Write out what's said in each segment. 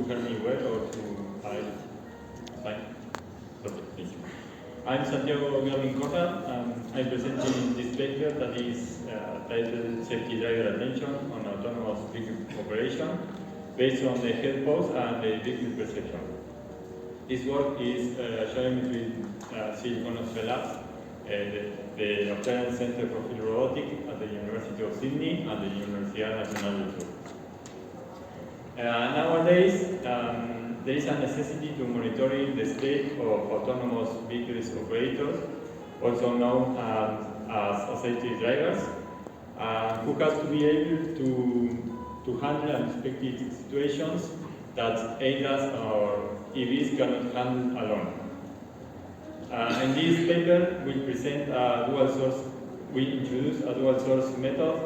hear me well or to hide? Fine. Perfect, thank you. I'm Santiago Gavin Cota. I'm presenting this paper that is titled Safety Driver Attention on Autonomous Vehicle Operation based on the head pose and the vehicle perception. This work is shared between Silicon Labs, the Australian Centre for Field Robotics at the University of Sydney and the Universidad Nacional del Sur. Nowadays, there is a necessity to monitor the state of autonomous vehicles operators, also known as safety drivers, who has to be able to handle unexpected situations that ADAS or EVs cannot handle alone. In this paper, we present a dual source. We introduce a dual source method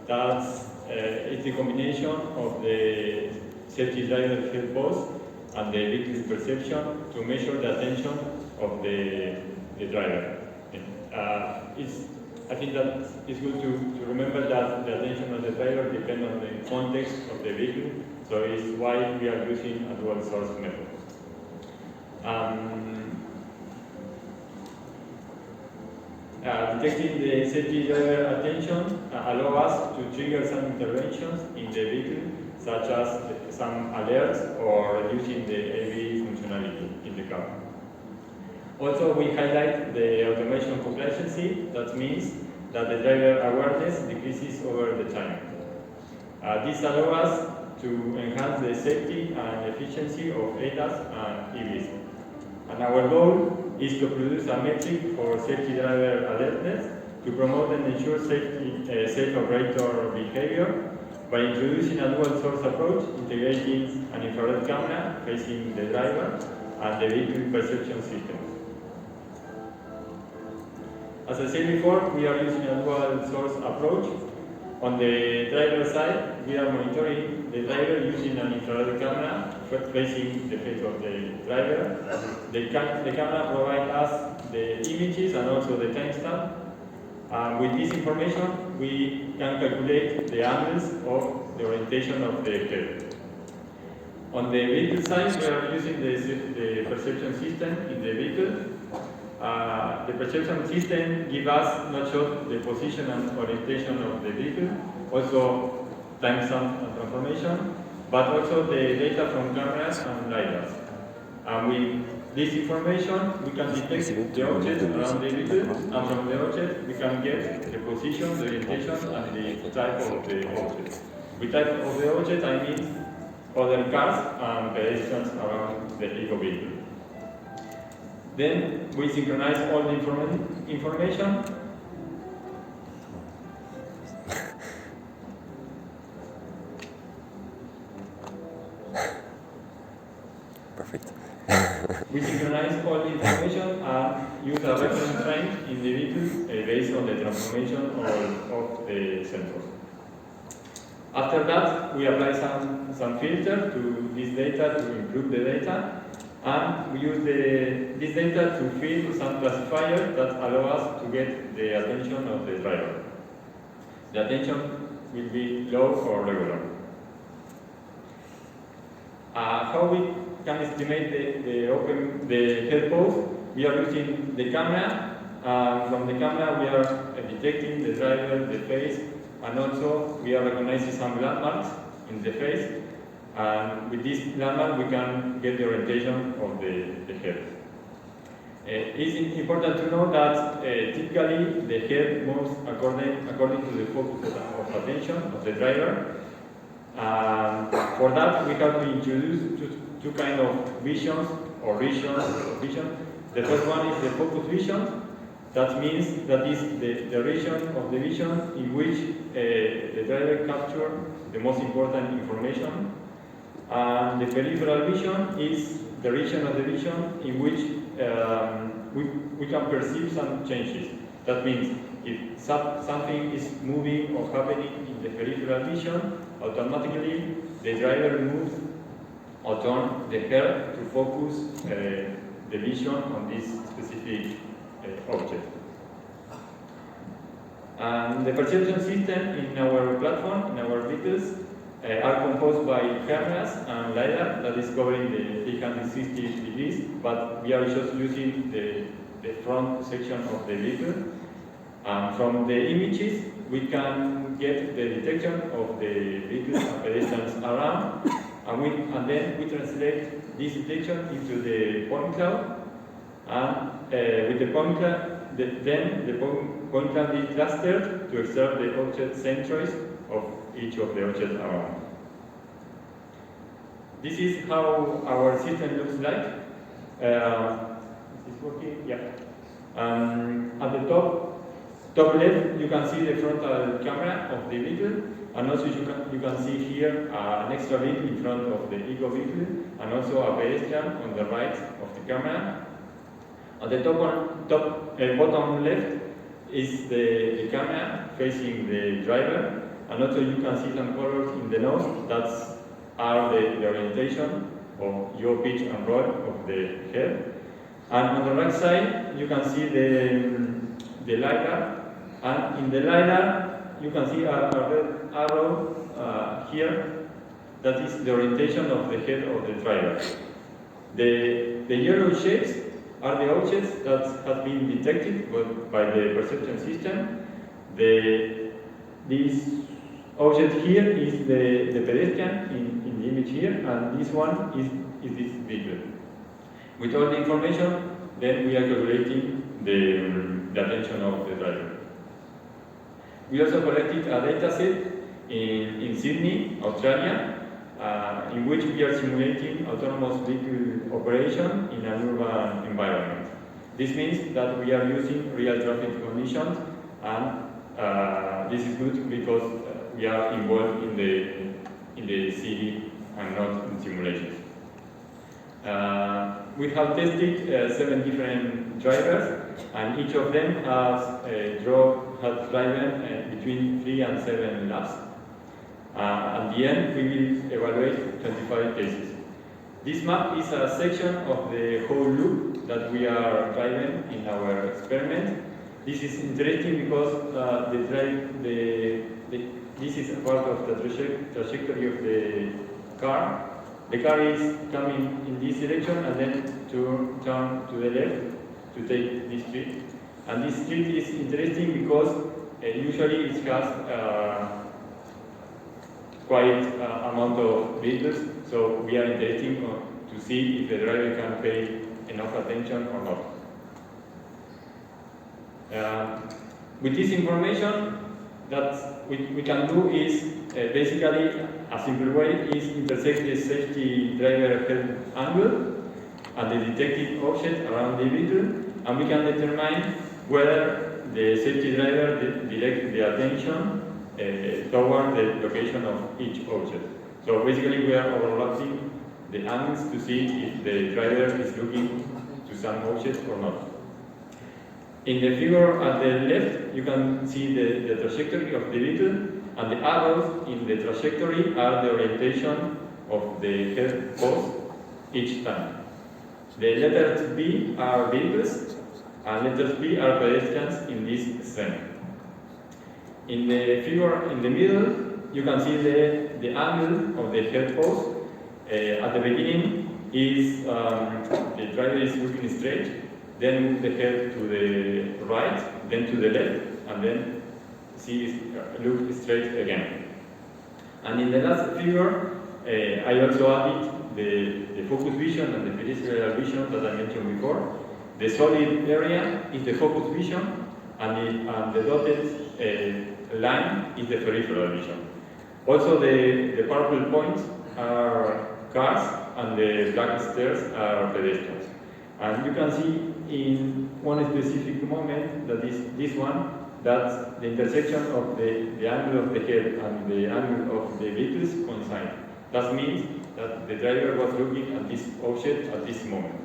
that is the combination of the safety driver head pose and the vehicle's perception to measure the attention of the driver. I think that it's good to remember that the attention of the driver depends on the context of the vehicle, so it's why we are using a dual source method. Detecting the safety driver attention allows us to trigger some interventions in the vehicle, such as some alerts or reducing the AV functionality in the car. Also, we highlight the automation complacency. That means that the driver awareness decreases over the time. This allows us to enhance the safety and efficiency of ADAS and EVs. And our goal is to produce a metric for safety driver alertness to promote and ensure safe operator behavior by introducing a dual source approach, integrating an infrared camera facing the driver and the vehicle perception system. As I said before, we are using a dual source approach. On the driver side, we are monitoring the driver using an infrared camera facing the face of the driver. The camera provides us the images and also the timestamp. With this information, we can calculate the angles of the orientation of the head. On the vehicle side, we are using the perception system in the vehicle. The perception system gives us not just the position and orientation of the vehicle, also timestamp and transformation, but also the data from cameras and lidars. And with this information, we can detect the object around the vehicle, and from the object, we can get the position, the orientation, and the type of the object. With type of the object, I mean other cars and pedestrians around the vehicle. Then we synchronize all the information. Perfect. We synchronize all the information and use a reference frame in the vehicle based on the transformation of the sensors. After that, we apply some filter to this data to improve the data. And we use this data to feed some classifiers that allow us to get the attention of the driver. The attention will be low or regular. How we can estimate the head pose? We are using the camera. From the camera, we are detecting the driver, the face, and also we are recognizing some landmarks in the face. And with this landmark, we can get the orientation of the head. It's important to know that typically the head moves according to the focus of attention of the driver. For that, we have to introduce two kinds of visions or regions of vision. The first one is the focus vision. That means that is the region of the vision in which the driver captures the most important information. And the peripheral vision is the region of the vision in which we can perceive some changes. That means if something is moving or happening in the peripheral vision, automatically the driver moves or turns the head to focus the vision on this specific object. And the perception system in our platform, in our vehicles, are composed by cameras and LiDAR that is covering the 360 degrees, but we are just using the front section of the vehicle. From the images, we can get the detection of the vehicles and pedestrians around, and then we translate this detection into the point cloud, and with the point cloud, then the point cloud is clustered to observe the object centroids of each of the objects around. This is how our system looks like. Is this working? Yeah. At the top left, you can see the frontal camera of the vehicle, and also you can see here an extra bit in front of the eco vehicle, and also a pedestrian on the right of the camera. At the bottom left is the camera facing the driver, and also you can see some colors in the nose that are the orientation of yaw, pitch and roll of the head. And on the right side, you can see the LiDAR, and in the LiDAR, you can see a red arrow here that is the orientation of the head of the driver. The yellow shapes are the objects that have been detected by the perception system. This object here is the pedestrian in the image here, and this one is this vehicle. With all the information, then we are calculating the attention of the driver. We also collected a data set in Sydney, Australia, in which we are simulating autonomous vehicle operation in an urban environment. This means that we are using real traffic conditions, and this is good because we are involved in the city and not in simulations. We have tested 7 different drivers, and each of them has driven between 3 and 7 laps. At the end, we will evaluate 25 cases. This map is a section of the whole loop that we are driving in our experiment. This is interesting because this is a part of the trajectory of the car. The car is coming in this direction and then to turn to the left to take this street. And this street is interesting because usually it has quite amount of vehicles, so we are interested to see if the driver can pay enough attention or not. With this information, that we can do is basically a simple way is intersect the safety driver head angle and the detected object around the vehicle, and we can determine whether the safety driver directs the attention toward the location of each object. So basically we are overlapping the angles to see if the driver is looking to some object or not. In the figure at the left, you can see the trajectory of the vehicle, and the arrows in the trajectory are the orientation of the head post each time. The letters B are vehicles, and letters P are pedestrians in this scene. In the figure in the middle, you can see the angle of the head post. At the beginning, the driver is looking straight, then move the head to the right, then to the left, and then look straight again. And in the last figure, I also added the focus vision and the peripheral vision that I mentioned before. The solid area is the focus vision, and the dotted line is the peripheral vision. Also, the purple points are cars, and the black stairs are pedestrians. And you can see in one specific moment, that is this one, that the intersection of the angle of the head and the angle of the vehicles coincide. That means that the driver was looking at this object at this moment.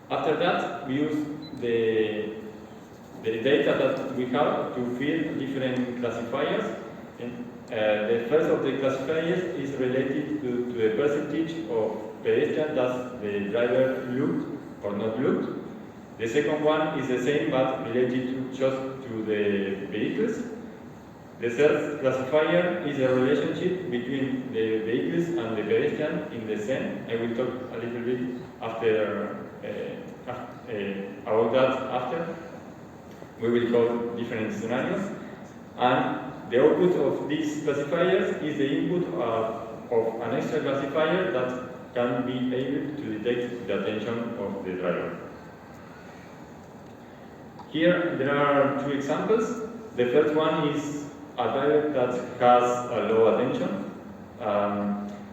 After that, we use the data that we have to fill different classifiers. The first of the classifiers is related to the percentage of pedestrians that the driver looked or not looked. The second one is the same but related just to the vehicles. The third classifier is a relationship between the vehicles and the pedestrian in the scene. I will talk a little bit about that after. We will call different scenarios. And the output of these classifiers is the input of an extra classifier that can be able to detect the attention of the driver. Here there are two examples. The first one is a driver that has a low attention.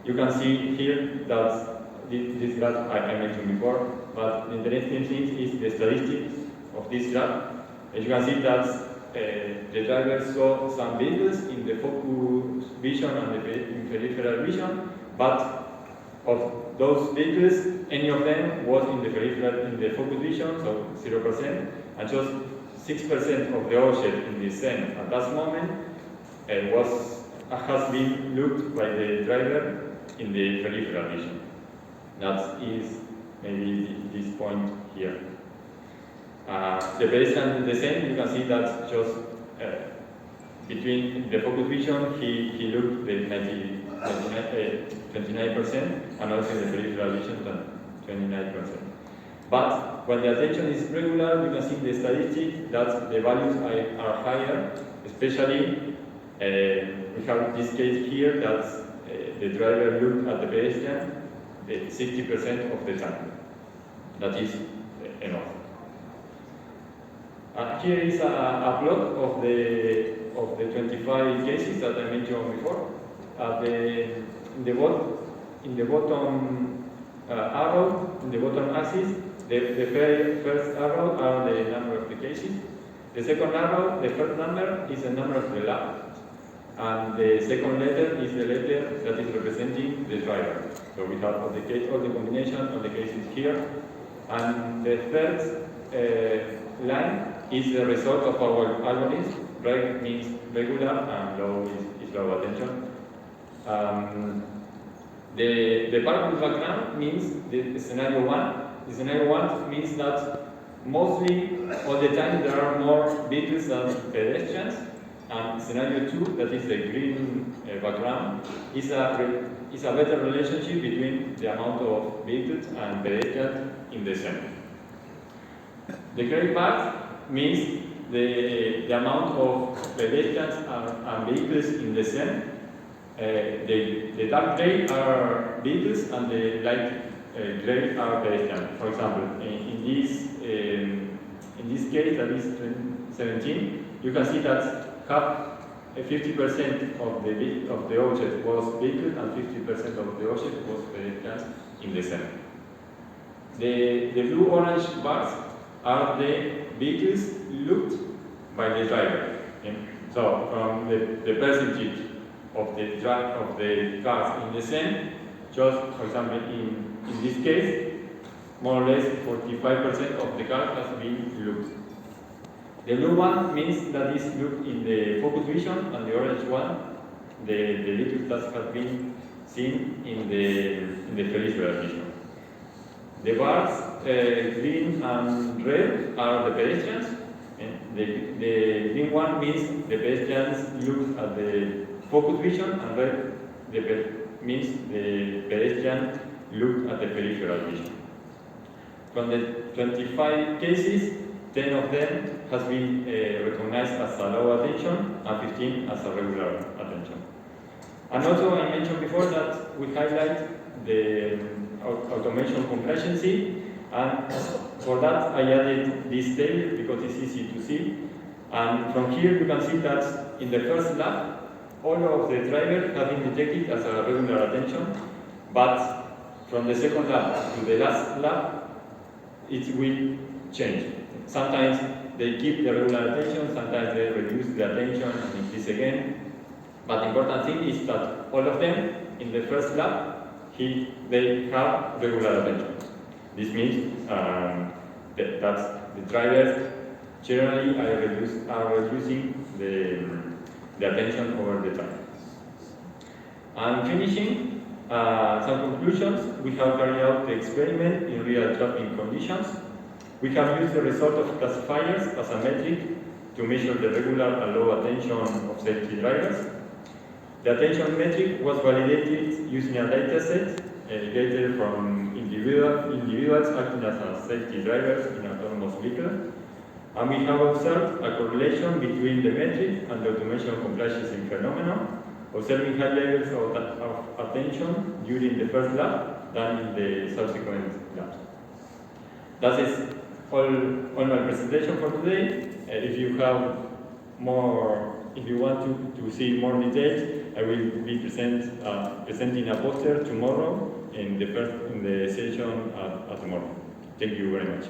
You can see here that this graph I mentioned before, but the interesting thing is the statistics of this graph. As you can see that the driver saw some vehicles in the focus vision and the peripheral vision, but of those vehicles, any of them was in the focus vision, so 0%, and just 6% of the object in the scene at that moment has been looked by the driver in the peripheral vision. That is maybe this point here. The pedestrian in the scene, you can see that just between the focus vision, he looked the 29%, and also in the peripheral vision, 29%. But when the attention is regular, you can see the statistics that the values are higher, especially we have this case here that the driver looked at the pedestrian 60% of the time. That is enough. Here is a plot of the 25 cases that I mentioned before. In the bottom arrow, in the bottom axis, the first arrow are the number of the cases. The second arrow, the first number, is the number of the lab. And the second letter is the letter that is representing the driver. So we have all the combination of the cases here. And the third line is the result of our algorithm. Reg means regular and low is low attention. The parallel background means the scenario 1. The scenario 1 means that mostly all the time there are more vehicles than pedestrians. And scenario 2, that is the green background, is a better relationship between the amount of vehicles and pedestrians in the scene. The gray part means the amount of pedestrians and vehicles in the scene. The dark gray are vehicles and the light gray are pedestrians. For example, in this case, that is 2017, you can see that half 50% of the object was vehicle and 50% of the object was pedestrians in the scene. The blue-orange bars are the vehicles looked by the driver. So from the percentage of the cars in the scene, just for example in this case, more or less 45% of the cars has been looked. The blue one means that is looked in the focus vision, and the orange one, the vehicles that have been seen in the peripheral vision. The bars, green and red, are the pedestrians. The green one means the pedestrians look at the focus vision, and red means the pedestrian look at the peripheral vision. From the 25 cases, 10 of them has been recognized as a low attention and 15 as a regular attention. And also I mentioned before that we highlight the automation complacency, and for that I added this table because it's easy to see. And from here you can see that in the first lap, all of the drivers have been detected as a regular attention, but from the second lap to the last lap, it will change. Sometimes they keep the regular attention, sometimes they reduce the attention and increase again. But the important thing is that all of them, in the first lap, they have regular attention. This means that the drivers generally are reducing the attention over the time. And finishing, some conclusions. We have carried out the experiment in real traffic conditions. We have used the result of classifiers as a metric to measure the regular and low attention of safety drivers. The attention metric was validated using a dataset gathered from individuals acting as safety drivers in autonomous vehicles. And we have observed a correlation between the metric and the automation complacency phenomenon, observing high levels of attention during the first lap than in the subsequent laps. That is all my presentation for today. If you want to see more details, I will be presenting a poster tomorrow in the session tomorrow. Thank you very much.